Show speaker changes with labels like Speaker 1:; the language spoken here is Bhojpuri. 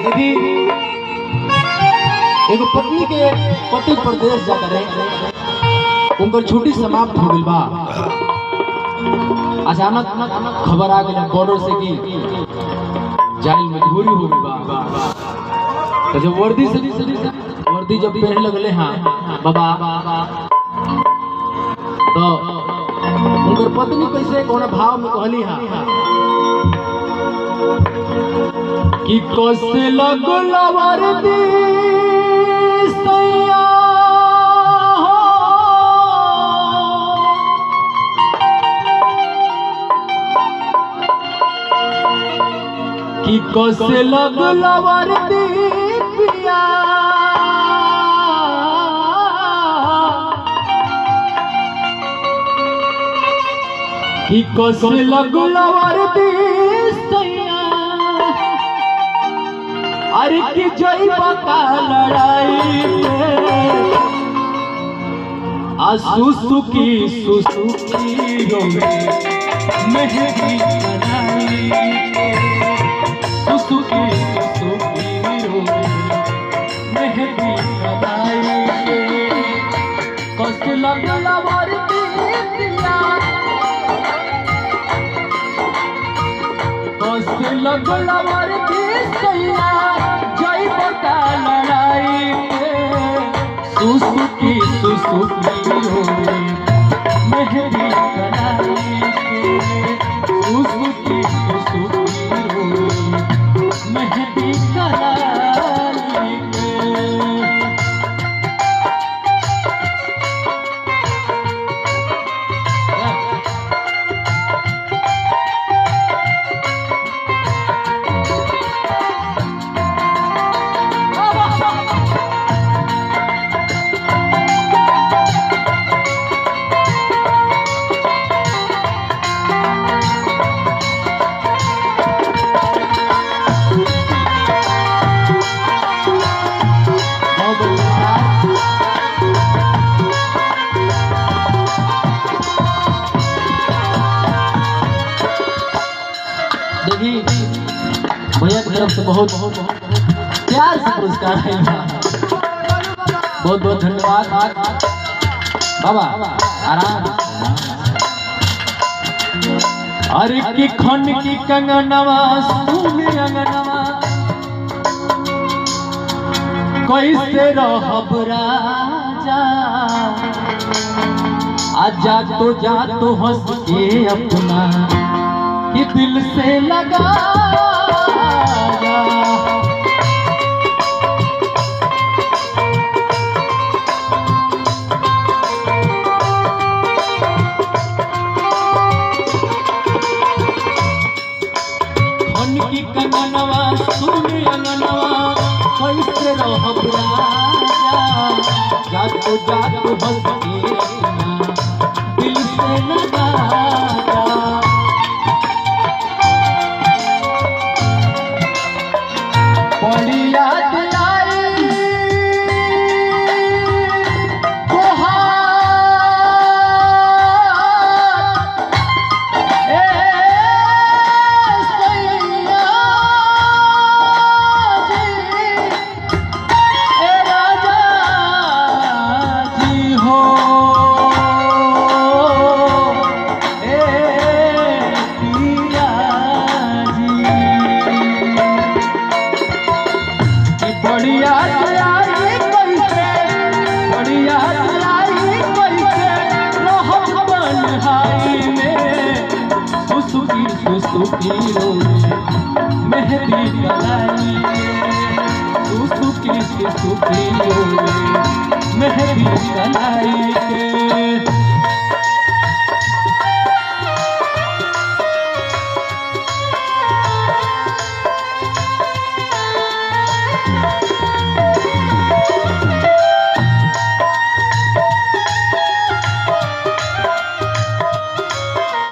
Speaker 1: देखी एगो पत्नी के पति प्रदेश जाता रहे, उनकर छुट्टी समाप्त हो गई बा। अचानक खबर आ गई बॉर्डर से कि जाने मजबूरी हो गई बा। तो जब वर्दी जब पहने लगले हाँ बाबा, तो उनकर पत्नी कैसे कौन भाव में कहली हाँ कि कैसे लगल वर्दी सैया कि कैसे लगल वर्दी पिया कि कैसे लगल वर्दी सैया अरे कि जइबा का लड़ाई में सुसुकी रोवे मेहंदी बनाई सुसुकी रोवे मेहंदी बनाई कैसे लगल वर्दी पिया कैसे लगल वर्दी सैया जइबा का लड़ाई में सुसुकी रोवे मेहंदी बनाई सुसुकी रोवे मेहंदी बनाई भैया की तरफ से बहुत प्यार से पुरस्कार है। बहुत बहुत धन्यवाद बाबा। आराम। अरे की खन की कंगनवा सुन अंगनवा कैसे रहब राजा आजा तो हंस के अपना कि दिल से लगा की कंगनवा सुन अंगनवा कैसे रहब राजा जातो हंस के अपना दिल से लगा बड़ी याद आई सुसुकी रोवे मेहंदी बनाई सुसुकी रोवे मेहंदी बनाई।